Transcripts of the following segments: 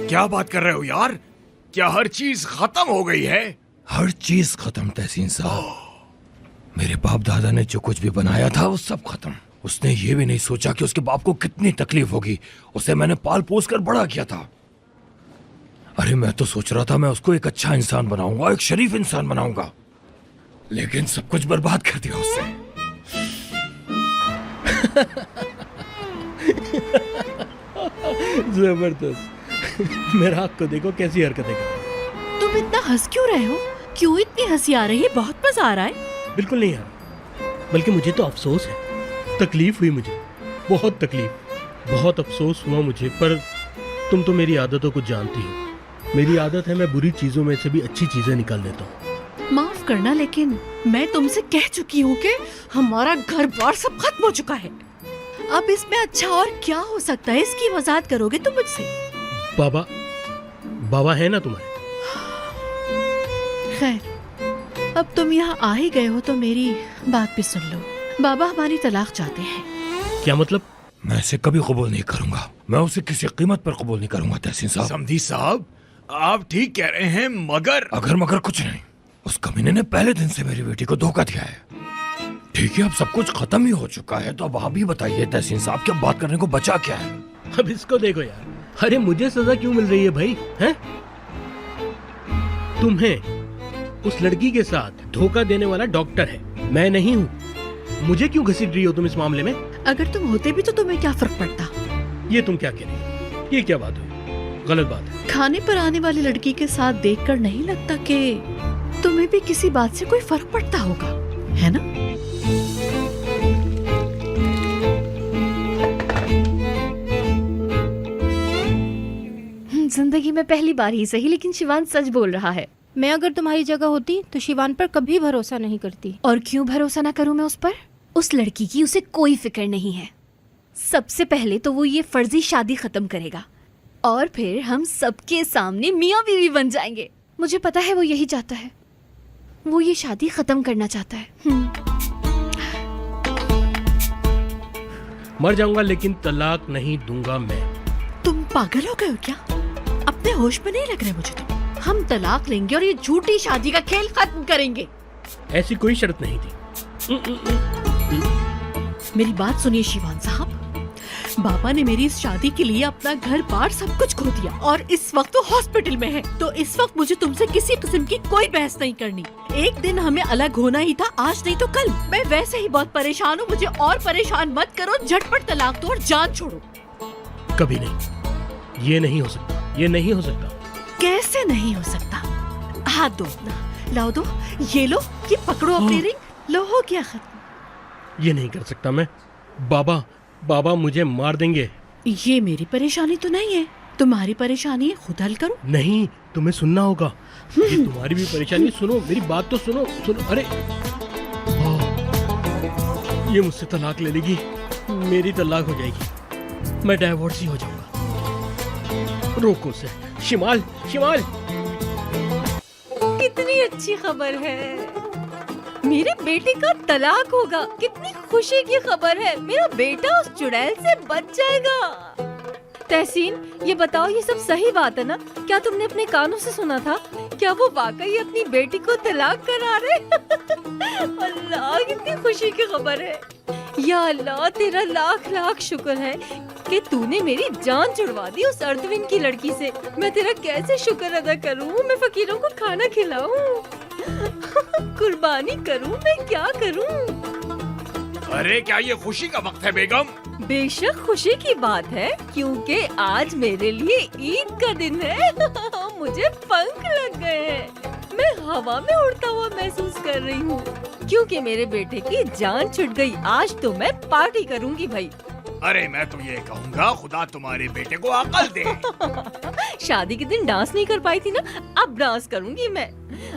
क्या बात कर रहे हो यार? क्या हर चीज खत्म हो गई है? हर चीज खत्म तहसीन साहब। मेरे बाप दादा ने जो कुछ भी बनाया था वो सब खत्म। उसने ये भी नहीं सोचा कि उसके बाप को कितनी तकलीफ होगी। उसे मैंने पाल पोस कर बड़ा किया था। अरे मैं तो सोच रहा था मैं उसको एक अच्छा इंसान बनाऊंगा, एक शरीफ इंसान बनाऊंगा, लेकिन सब कुछ बर्बाद कर दिया उससे। जबरदस्त। मेरा आँख को देखो कैसी हरकतें कर रहा है। तुम इतना हंस क्यों रहे हो? क्यों इतनी हंसी आ रही है? बहुत मजा आ रहा है। बिल्कुल नहीं यार, बल्कि मुझे तो अफसोस है। तकलीफ हुई मुझे, बहुत तकलीफ, बहुत अफसोस हुआ मुझे। पर तुम तो मेरी आदतों को जानती हो। मेरी आदत है मैं बुरी चीजों में से भी अच्छी चीजें निकाल देता हूँ। माफ करना, लेकिन मैं तुमसे कह चुकी हूँ कि हमारा घर बार सब खत्म हो चुका है। अब इसमें अच्छा और क्या हो सकता है? इसकी वजाहत करोगे तुम मुझसे? बाबा है ना तुम्हारे? खैर, अब तुम यहाँ आ ही गए हो तो मेरी बात भी सुन लो। बाबा हमारी तलाक चाहते हैं। क्या मतलब? मैं इसे कभी कबूल नहीं करूंगा। मैं उसे किसी कीमत पर कबूल नहीं करूंगा तहसीन साहब। समधी साहब, आप ठीक कह रहे हैं, मगर अगर मगर कुछ नहीं। उस कमीने ने पहले दिन से मेरी बेटी को धोखा दिया है। ठीक है, अब सब कुछ खत्म ही हो चुका है, तो अब आप ही बताइए तहसीन साहब, क्या बात करने को बचा क्या है? अब इसको देखो यार। अरे मुझे सजा क्यों मिल रही है भाई? हैं? तुम्हें उस लड़की के साथ धोखा देने वाला डॉक्टर है, मैं नहीं हूँ। मुझे क्यों घसीट रही हो तुम इस मामले में? अगर तुम होते भी तो तुम्हें क्या फर्क पड़ता? ये तुम क्या कह रही हो? ये क्या बात हुई? गलत बात है। खाने पर आने वाली लड़की के साथ देखकर नहीं लगता कि तुम्हें भी किसी बात से कोई फर्क पड़ता होगा, है ना? जिंदगी में पहली बार ही सही, लेकिन शिवान सच बोल रहा है। मैं अगर तुम्हारी जगह होती तो शिवान पर कभी भरोसा नहीं करती। और क्यों भरोसा ना करूं मैं उस पर? उस लड़की की उसे कोई फिक्र नहीं है। सबसे पहले तो वो ये फर्जी शादी खत्म करेगा और फिर हम सबके सामने मियाँ बीवी बन जाएंगे। मुझे पता है वो यही चाहता है। वो ये शादी खत्म करना चाहता है। मर जाऊंगा लेकिन तलाक नहीं दूंगा मैं। तुम पागल हो गए हो क्या? अपने होश में नहीं लग रहे मुझे तुम। हम तलाक लेंगे और ये झूठी शादी का खेल खत्म करेंगे। ऐसी कोई शर्त नहीं थी। मेरी बात सुनिए शिवान साहब, बाबा ने मेरी इस शादी के लिए अपना घर बार सब कुछ खो दिया और इस वक्त वो हॉस्पिटल में है। तो इस वक्त मुझे तुमसे किसी किस्म की कोई बहस नहीं करनी। एक दिन हमें अलग होना ही था, आज नहीं तो कल। मैं वैसे ही बहुत परेशान हूँ, मुझे और परेशान मत करो। झटपट तलाक दो और जान छोड़ो। कभी नहीं, ये नहीं हो सकता, ये नहीं हो सकता। कैसे नहीं हो सकता? हाथ दो अपना, लाओ दो, ये लो, ये पकड़ो अपनी रिंग, लो हो गया खत्म। ये नहीं कर सकता मैं। बाबा मुझे मार देंगे। ये मेरी परेशानी तो नहीं है, तुम्हारी परेशानी है, खुद हल करो। नहीं, तुम्हें सुनना होगा। ये तुम्हारी भी परेशानी। सुनो मेरी बात तो सुनो। अरे ये मुझसे तलाक ले लेगी, मेरी तलाक हो जाएगी, मैं डाइवोर्स हो जाऊंगा। रोको उसे। शिमाल। कितनी अच्छी खबर है, मेरे बेटे का तलाक होगा। कितनी खुशी की खबर है, मेरा बेटा उस चुड़ैल से बच जाएगा। तहसीन, ये बताओ, ये सब सही बात है ना? क्या तुमने अपने कानों से सुना था? क्या वो वाकई अपनी बेटी को तलाक करा रहे? अल्लाह, कितनी खुशी की खबर है। या अल्लाह, तेरा लाख लाख शुक्र है कि तूने मेरी जान छुड़वा दी उस अर्दविन की लड़की से। मैं तेरा कैसे शुक्र अदा करूं? मैं फकीरों को खाना खिलाऊं, कुर्बानी करूं, मैं क्या करूं? अरे क्या ये खुशी का वक्त है बेगम? बेशक खुशी की बात है, क्योंकि आज मेरे लिए ईद का दिन है। मुझे पंख लग गए हैं, मैं हवा में उड़ता हुआ महसूस कर रही हूँ, क्योंकि मेरे बेटे की जान छुट गई। आज तो मैं पार्टी करूँगी भाई। अरे मैं तो ये कहूँगा, खुदा तुम्हारे बेटे को अकल दे। शादी के दिन डांस नहीं कर पाई थी ना, अब डांस करूँगी मैं।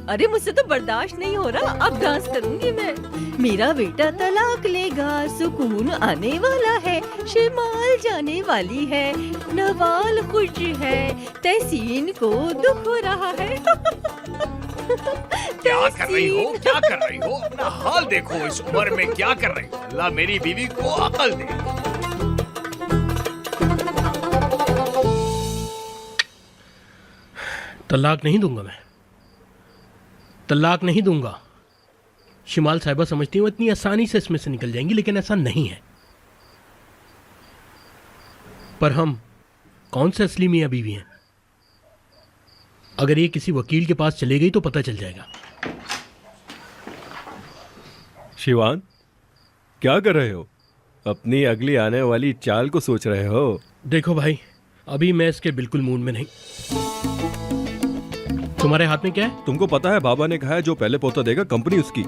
अरे मुझसे तो बर्दाश्त नहीं हो रहा, अब डांस करूँगी मैं। मेरा बेटा तलाक लेगा, सुकून आने वाला है, शिमाल जाने वाली है, नवाल खुश है, तहसीन को दुख हो रहा है। क्या कर रही हो? अपना हाल देखो, इस उम्र में क्या कर रही हो? अल्लाह मेरी बीवी को अकल दे। तलाक नहीं दूंगा मैं, तलाक नहीं दूंगा। शिमाल साहिबा समझती हूँ इतनी आसानी से इसमें से निकल जाएंगी, लेकिन ऐसा नहीं है। पर हम कौन से असली मियाँ बीवी हैं? अगर ये किसी वकील के पास चले गई तो पता चल जाएगा। शिवान, क्या कर रहे हो? अपनी अगली आने वाली चाल को सोच रहे हो? देखो भाई, अभी मैं इसके बिल्कुल मूड में नहीं। तुम्हारे हाथ में क्या है? तुमको पता है बाबा ने कहा है जो पहले पोता देगा कंपनी उसकी,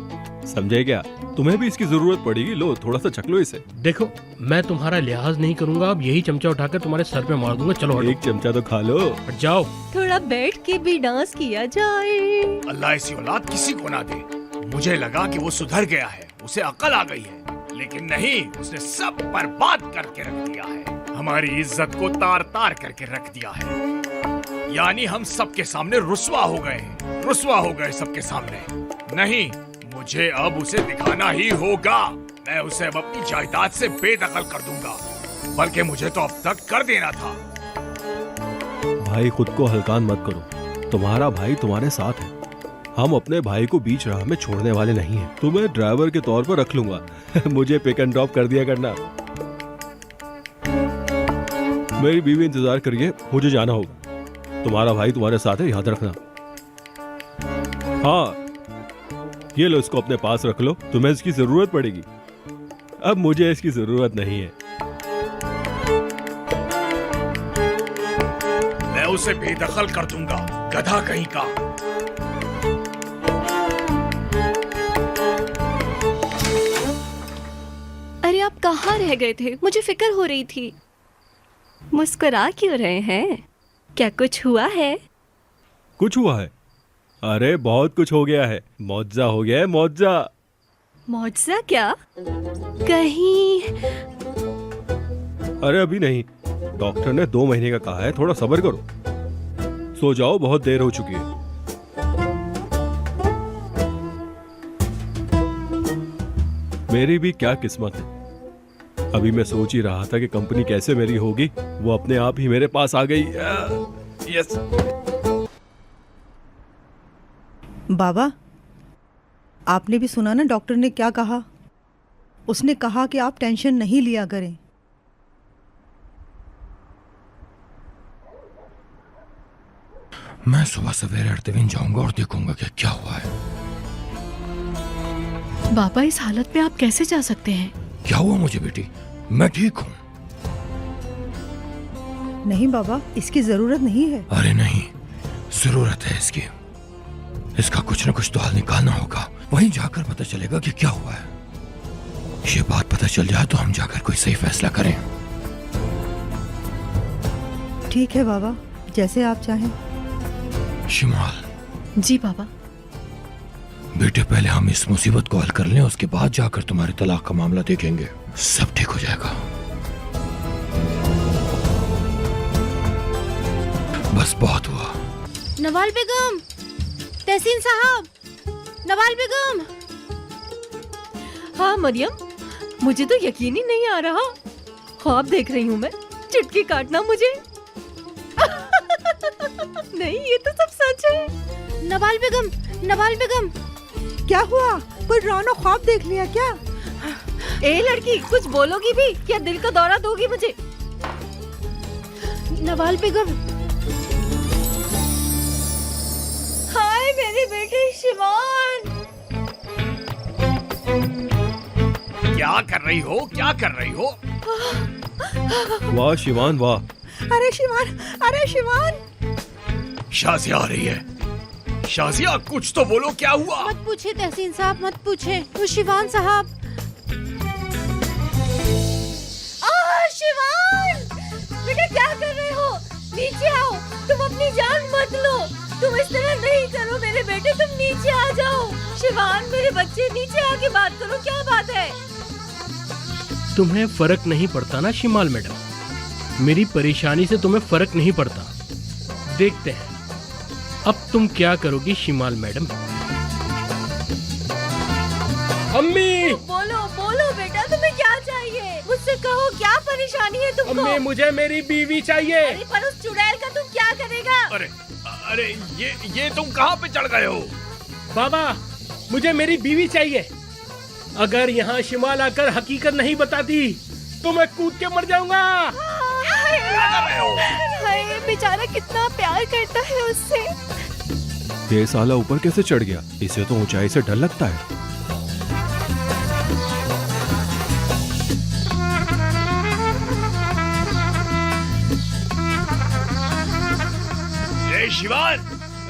समझे क्या? तुम्हें भी इसकी जरूरत पड़ेगी, लो थोड़ा सा चख लो इसे। देखो, मैं तुम्हारा लिहाज नहीं करूंगा, अब यही चमचा उठाकर तुम्हारे सर पे मार दूंगा। चलो एक चमचा तो खा लो। हट जाओ। थोड़ा बैठ के भी डांस किया जाए। अल्लाह ऐसी औलाद किसी को ना दे। मुझे लगा कि वो सुधर गया है, उसे अकल आ गई है, लेकिन नहीं, उसने सब बर्बाद करके रख दिया है। हमारी इज्जत को तार तार करके रख दिया है। यानी हम सबके सामने रुस्वा हो गए सबके सामने। नहीं, मुझे अब उसे दिखाना ही होगा। मैं उसे अब अपनी जायदाद से बेदखल कर दूंगा, बल्कि मुझे तो अब तक कर देना था। भाई खुद को हल्कान मत करो, तुम्हारा भाई तुम्हारे साथ है। हम अपने भाई को बीच राह में छोड़ने वाले नहीं हैं। तुम्हें ड्राइवर के तौर पर रख लूंगा। मुझे पिक एंड ड्रॉप कर दिया करना। मेरी बीवी इंतजार करिए, मुझे जाना होगा। तुम्हारा भाई तुम्हारे साथ है, याद रखना। हाँ, ये लो, इसको अपने पास रख लो, तुम्हें इसकी जरूरत पड़ेगी। अब मुझे इसकी जरूरत नहीं है। मैं उसे बेदखल कर दूंगा, गधा कहीं का। अरे आप कहाँ रह गए थे? मुझे फिक्र हो रही थी। मुस्कुरा क्यों रहे हैं? क्या कुछ हुआ है? कुछ हुआ है? अरे बहुत कुछ हो गया है। मौजा हो गया है, मौजा। मौजा क्या? कहीं अरे अभी नहीं, डॉक्टर ने 2 महीने का कहा है, थोड़ा सब्र करो। सो जाओ, बहुत देर हो चुकी है। मेरी भी क्या किस्मत है। अभी मैं सोच ही रहा था कि कंपनी कैसे मेरी होगी, वो अपने आप ही मेरे पास आ गई। यस। बाबा, आपने भी सुना ना डॉक्टर ने क्या कहा? उसने कहा कि आप टेंशन नहीं लिया करें। मैं सुबह सवेरे अर्तविन जाऊंगा और देखूंगा कि क्या हुआ है। बाबा, इस हालत में आप कैसे जा सकते हैं? क्या हुआ मुझे बेटी? मैं ठीक हूँ। नहीं बाबा, इसकी जरूरत नहीं है। अरे नहीं, जरूरत है इसकी। इसका कुछ न कुछ तो हल निकालना होगा। वहीं जाकर पता चलेगा कि क्या हुआ है। ये बात पता चल जाए तो हम जाकर कोई सही फैसला करें। ठीक है बाबा, जैसे आप चाहें। शिमाल। जी बाबा। बेटे, पहले हम इस मुसीबत को हल कर लें, उसके बाद जाकर तुम्हारे तलाक का मामला देखेंगे। सब ठीक हो जाएगा। बस बहुत हुआ। नवाल बेगम, तहसीन साहब, नवाल बेगम। हाँ मरियम, मुझे तो यकीन ही नहीं आ रहा। ख्वाब देख रही हूँ मैं। चुटकी काटना मुझे। नहीं, ये तो सब सच है। नवाल बेगम, नवाल बेगम। क्या हुआ? कोई डरावना ख्वाब देख लिया क्या? ए लड़की, कुछ बोलोगी भी? क्या दिल का दौरा दोगी मुझे? नवाल बेगम। हाय मेरे बेटे शिवान। क्या कर रही हो? क्या कर रही हो? वाह शिवान, वाह। अरे शिवान, अरे शिवान। शाजिया आ रही है। शाजिया, कुछ तो बोलो, क्या हुआ? मत पूछे तहसीन साहब, मत पूछे। वो शिवान साहब। शिवान, बेटा क्या कर रहे हो? नीचे आओ। तुम अपनी जान मत लो। तुम इस तरह नहीं करो मेरे बेटे, तुम नीचे आ जाओ। शिवान मेरे बच्चे, नीचे आके बात करो, क्या बात है? तुम्हें फर्क नहीं पड़ता ना शिमाल मैडम? मेरी परेशानी से तुम्हें फर्क नहीं पड़ता। देखते हैं अब तुम क्या करोगी शिमाल मैडम। अम्मी, बोलो बोलो बेटा, तुम्हें क्या चाहिए? मुझसे कहो, क्या परेशानी है तुमको? अम्मी, मुझे मेरी बीवी चाहिए। अरे पर उस चुड़ैल का तुम क्या करेगा? अरे अरे ये तुम कहाँ पे चढ़ गए हो? बाबा, मुझे मेरी बीवी चाहिए। अगर यहाँ शिमाल आकर हकीकत नहीं बताती तो मैं कूद के मर जाऊंगा। हाय, बेचारा कितना प्यार करता है उससे। ये साला ऊपर कैसे चढ़ गया? इसे तो ऊंचाई से डर लगता है। शिवान,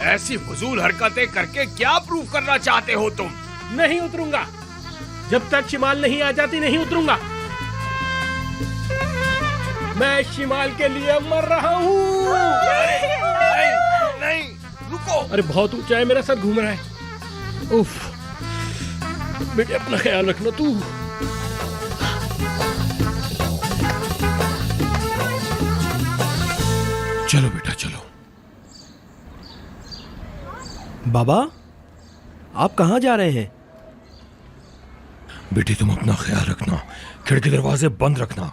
ऐसी फजूल हरकतें करके क्या प्रूव करना चाहते हो तुम? नहीं उतरूंगा, जब तक शिमाल नहीं आ जाती नहीं उतरूंगा। मैं शिमाल के लिए मर रहा हूँ। नहीं, रुको। अरे बहुत ऊंचा है, मेरा सर घूम रहा है। उफ, बेटे अपना ख्याल रखना तू। चलो बेटा चलो। बाबा, आप कहाँ जा रहे हैं? बेटी तुम अपना ख्याल रखना, खिड़की दरवाजे बंद रखना,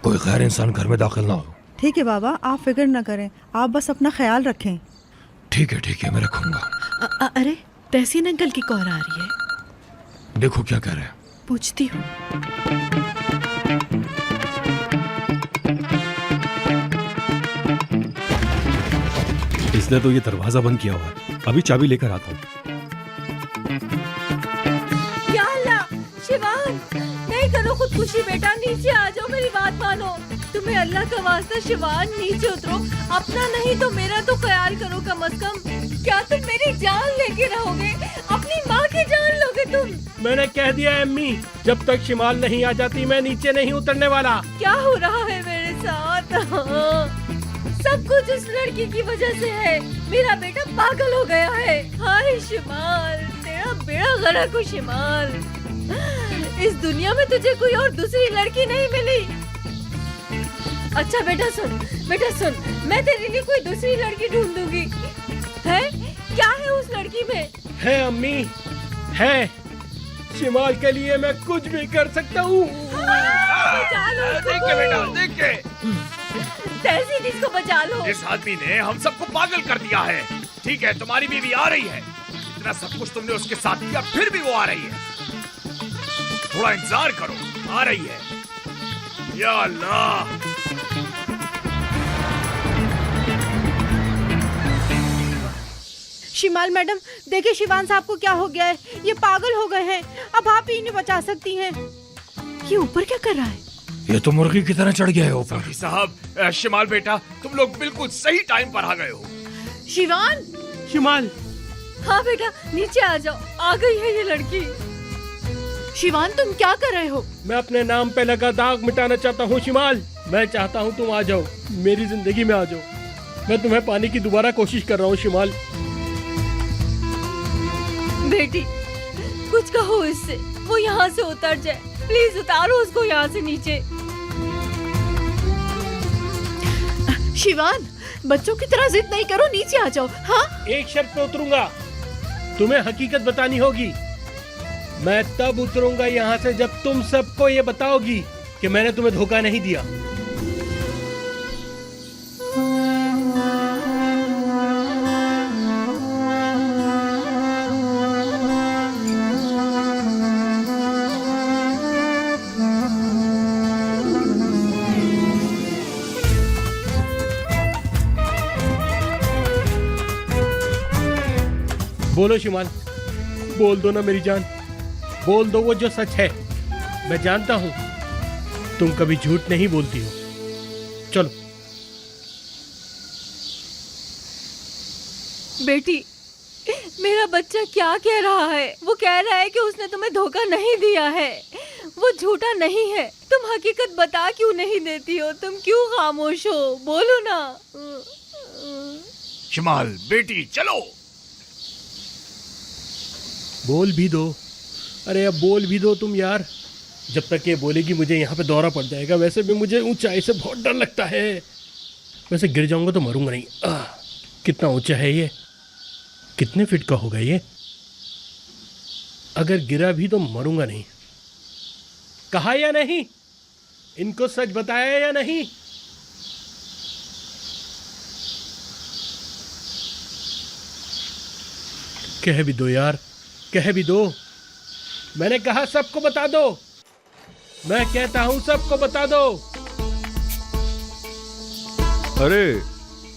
कोई गैर इंसान घर में दाखिल ना हो। ठीक है बाबा, आप फिक्र न करें, आप बस अपना ख्याल रखें। ठीक है मैं रखूंगा। अरे तहसीन अंकल की कॉल आ रही है, देखो क्या कह रहे हैं। पूछती हूँ। इसने तो ये दरवाजा बंद किया हुआ है। अभी चाबी लेकर आता हूँ। या अल्लाह, शिवान, नहीं करो खुदकुशी बेटा, नीचे आ जाओ, मेरी बात मानो। तुम्हें अल्लाह का वास्ता शिवान, नीचे उतरो। अपना नहीं तो मेरा तो ख्याल करो कम से कम। क्या तुम मेरी जान लेके रहोगे? अपनी माँ की जान लोगे तुम? मैंने कह दिया है अम्मी, जब तक शिमाल नहीं आ जाती मैं नीचे नहीं उतरने वाला। क्या हो रहा है मेरे साथ? सब कुछ उस लड़की की वजह से है। मेरा बेटा पागल हो गया है। हाय शिमाल, तेरा बेड़ा गर्क हो शिमाल। इस दुनिया में तुझे कोई और दूसरी लड़की नहीं मिली। अच्छा बेटा सुन, मैं तेरे लिए कोई दूसरी लड़की ढूंढ दूंगी। है क्या है उस लड़की में? है अम्मी, है। शिमाल के लिए मैं कुछ भी कर सकता हूँ। देख के बेटा, देख के। तहसीन, इसको बचा लो। इस आदमी ने हम सबको पागल कर दिया है। ठीक है, तुम्हारी बीवी आ रही है, इतना सब कुछ तुमने उसके साथ किया, फिर भी वो आ रही है। थोड़ा इंतजार करो, आ रही है। या अल्लाह। शिमाल मैडम, देखिए शिवान साहब को क्या हो गया है, ये पागल हो गए हैं। अब आप ही इन्हें बचा सकती हैं। ये ऊपर क्या कर रहा है? ये तो मुर्गी की तरह चढ़ गया है ऊपर। साहब, शिमाल बेटा, तुम लोग बिल्कुल सही टाइम पर आ गए हो। शिवान, शिमाल। हाँ बेटा, नीचे आ जाओ, आ गई है ये लड़की। शिवान तुम क्या कर रहे हो? मैं अपने नाम पे लगा दाग मिटाना चाहता हूँ शिमाल। मैं चाहता हूँ तुम आ जाओ, मेरी जिंदगी में आ जाओ। मैं तुम्हें पाने की दोबारा कोशिश कर रहा हूँ शिमाल। बेटी, कुछ कहो इससे, वो यहाँ से उतर जाए। प्लीज उतारो उसको यहाँ से नीचे। शिवान, बच्चों की तरह जिद नहीं करो, नीचे आ जाओ। हाँ, एक शर्त पे उतरूंगा, तुम्हें हकीकत बतानी होगी। मैं तब उतरूंगा यहाँ से जब तुम सबको ये बताओगी कि मैंने तुम्हें धोखा नहीं दिया। बोलो शिमाल, बोल दो ना मेरी जान, बोल दो वो जो सच है। मैं जानता हूं तुम कभी झूठ नहीं बोलती हो। चलो। बेटी, मेरा बच्चा क्या कह रहा है? वो कह रहा है कि उसने तुम्हें धोखा नहीं दिया है, वो झूठा नहीं है। तुम हकीकत बता क्यों नहीं देती हो? तुम क्यों खामोश हो? बोलो ना। शिमाल बेटी, चलो। बोल भी दो। अरे अब बोल भी दो तुम यार। जब तक ये बोलेगी मुझे यहाँ पे दौरा पड़ जाएगा। वैसे भी मुझे ऊंचाई से बहुत डर लगता है। वैसे गिर जाऊंगा तो मरूंगा नहीं। कितना ऊंचा है ये? कितने फीट का होगा ये? अगर गिरा भी तो मरूंगा नहीं। कहा या नहीं? इनको सच बताया या नहीं? कह भी दो यार, कह भी दो। मैंने कहा सबको बता दो, मैं कहता हूं सबको बता दो। अरे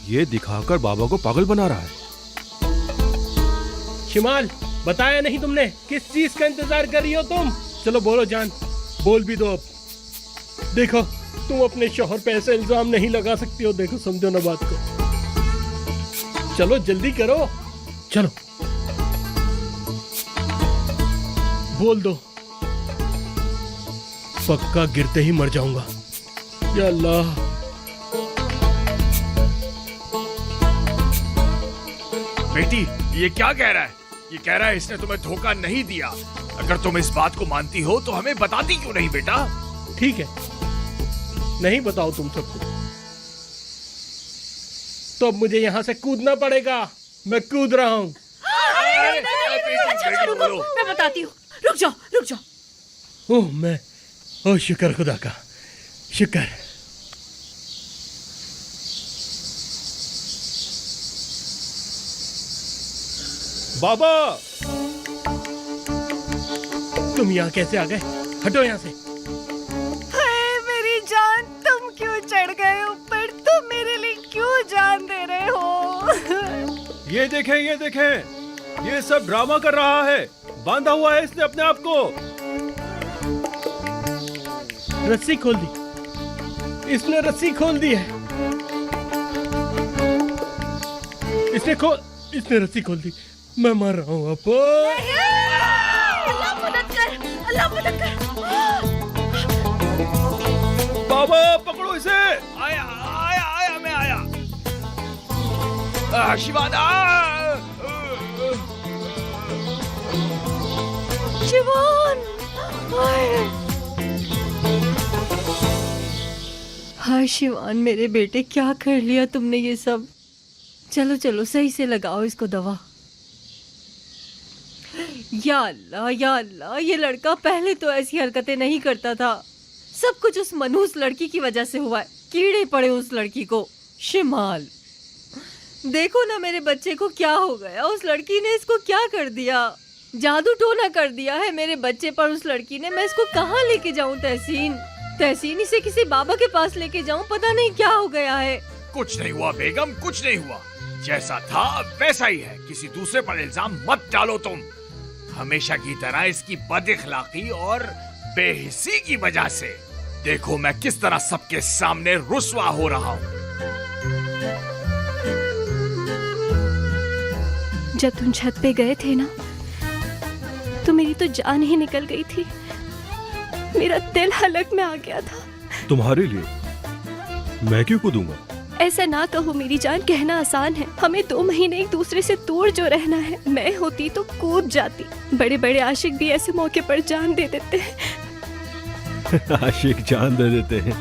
ये दिखाकर बाबा को पागल बना रहा है। शिमाल, बताया नहीं तुमने? किस चीज का इंतजार कर रही हो तुम? चलो बोलो जान, बोल भी दो अब। देखो तुम अपने शौहर पे ऐसे इल्जाम नहीं लगा सकती हो। देखो समझो ना बात को। चलो जल्दी करो, चलो बोल दो। पक्का गिरते ही मर जाऊंगा। या अल्लाह। बेटी, ये क्या कह रहा है? ये कह रहा है इसने तुम्हें धोखा नहीं दिया। अगर तुम इस बात को मानती हो तो हमें बताती क्यों नहीं बेटा? ठीक है, नहीं बताओ तुम सबको तो अब मुझे यहाँ से कूदना पड़ेगा। मैं कूद रहा हूँ। मैं बताती हूँ, रुक जाओ रुक जाओ। ओह शुक्र खुदा का, शुक्र। बाबा, तुम यहाँ कैसे आ गए? हटो यहाँ से। हाय मेरी जान, तुम क्यों चढ़ गए ऊपर? तुम मेरे लिए क्यों जान दे रहे हो? ये देखें, ये सब ड्रामा कर रहा है। बांधा हुआ है इसने अपने आप को। रस्सी खोल दी, इसने रस्सी खोल दी है। इसने रस्सी खोल दी। मैं मर रहा हूँ अब। अल्लाह मदद कर, अल्लाह मदद कर। बाबा पकड़ो इसे। आया आया आया, मैं आया। शिवाना, शिवान, हाय शिवान मेरे बेटे, क्या कर लिया तुमने ये सब? चलो चलो सही से लगाओ इसको दवा। या अल्लाह, ये लड़का पहले तो ऐसी हरकतें नहीं करता था। सब कुछ उस मनहूस लड़की की वजह से हुआ है। कीड़े पड़े उस लड़की को। शिमाल, देखो ना मेरे बच्चे को क्या हो गया। उस लड़की ने इसको क्या कर दिया? जादू टोना कर दिया है मेरे बच्चे पर उस लड़की ने। मैं इसको कहाँ लेके जाऊँ तहसीन, इसे किसी बाबा के पास लेके जाऊँ? पता नहीं क्या हो गया है। कुछ नहीं हुआ बेगम, कुछ नहीं हुआ। जैसा था वैसा ही है। किसी दूसरे पर इल्जाम मत डालो तुम। हमेशा की तरह इसकी बदअखलाकी और बेहिस्सी की वजह से देखो मैं किस तरह सबके सामने रुस्वा हो रहा हूँ। जब तुम छत पे गए थे ना, तो मेरी तो जान ही निकल गई थी। मेरा दिल हलक में आ गया था। तुम्हारे लिए मैं क्यों कूदूंगा? ऐसा ना कहो मेरी जान, कहना आसान है। हमें 2 महीने एक दूसरे से दूर जो रहना है। मैं होती तो कूद जाती। बड़े बड़े आशिक भी ऐसे मौके पर जान दे देते हैं। आशिक जान दे देते हैं।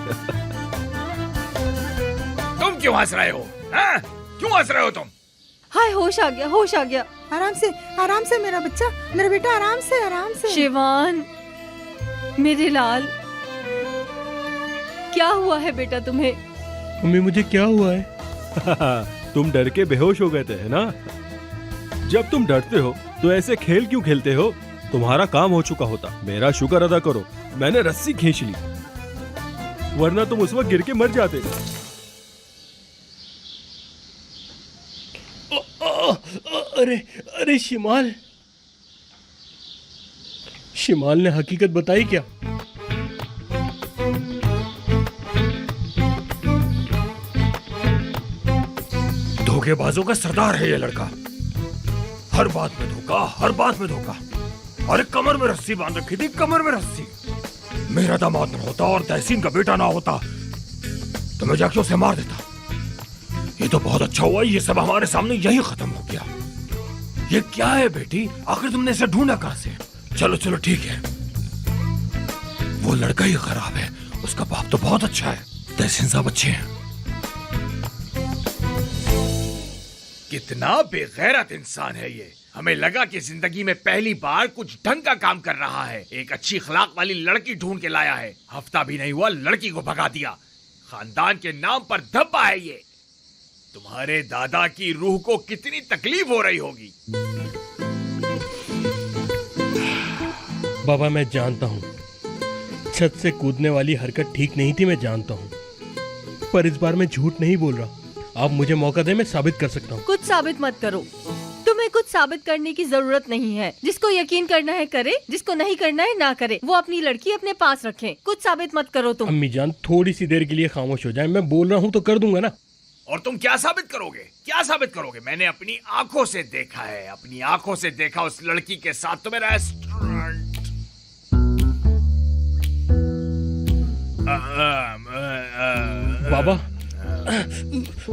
तुम क्यों हंस रहे हो? हाँ? क्यों हंस रहे हो तुम? हाय होश आ गया, होश आ गया। आराम से मेरा बच्चा, मेरा बेटा, आराम से। शिवान मेरे लाल, क्या हुआ है बेटा तुम्हें? मम्मी मुझे क्या हुआ है? तुम डर के बेहोश हो गए थे, है ना? जब तुम डरते हो तो ऐसे खेल क्यों खेलते हो? तुम्हारा काम हो चुका होता। मेरा शुक्र अदा करो, मैंने रस्सी खींच ली, वरना तुम उस वक्त गिर के मर जाते। अरे शिमाल ने हकीकत बताई क्या? धोखेबाजों का सरदार है ये लड़का। हर बात में धोखा। अरे कमर में रस्सी बांध रखी थी, कमर में रस्सी। मेरा दामाद न होता और तहसीन का बेटा ना होता तो मैं जाके उसे मार देता। ये तो बहुत अच्छा हुआ, ये सब हमारे सामने यही खत्म हो गया। ये क्या है बेटी? आखिर तुमने इसे ढूंढा कहां से? चलो ठीक है, वो लड़का ही खराब है, उसका बाप तो बहुत अच्छा है। तहसीन साहब अच्छे हैं। कितना बेगैरत इंसान है ये। हमें लगा कि जिंदगी में पहली बार कुछ ढंग का काम कर रहा है। एक अच्छी अखलाक वाली लड़की ढूंढ के लाया है। हफ्ता भी नहीं हुआ लड़की को भगा दिया। खानदान के नाम पर धब्बा है ये। तुम्हारे दादा की रूह को कितनी तकलीफ हो रही होगी। बाबा मैं जानता हूँ छत से कूदने वाली हरकत ठीक नहीं थी, मैं जानता हूँ, पर इस बार मैं झूठ नहीं बोल रहा। आप मुझे मौका दें, मैं साबित कर सकता हूँ। कुछ साबित मत करो, तुम्हें कुछ साबित करने की जरूरत नहीं है। जिसको यकीन करना है करे, जिसको नहीं करना है ना करे। वो अपनी लड़की अपने पास रखें, कुछ साबित मत करो तुम। अम्मी जान थोड़ी सी देर के लिए खामोश हो जाए, मैं बोल रहा हूँ तो कर दूंगा ना। और तुम क्या साबित करोगे? क्या साबित करोगे? मैंने अपनी आंखों से देखा है, अपनी आंखों से देखा उस लड़की के साथ तुम्हें रेस्टोरेंट। बाबा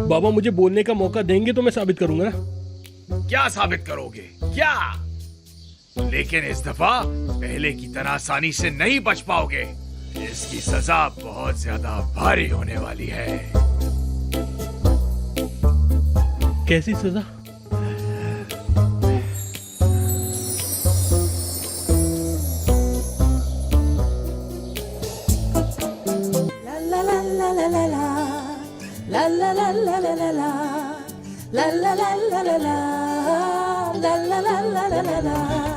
बाबा मुझे बोलने का मौका देंगे तो मैं साबित करूंगा ना। क्या साबित करोगे? क्या? लेकिन इस दफा पहले की तरह आसानी से नहीं बच पाओगे। इसकी सजा बहुत ज्यादा भारी होने वाली है। कैसी सजा? la la la la la la la la la la la la la la la la la la la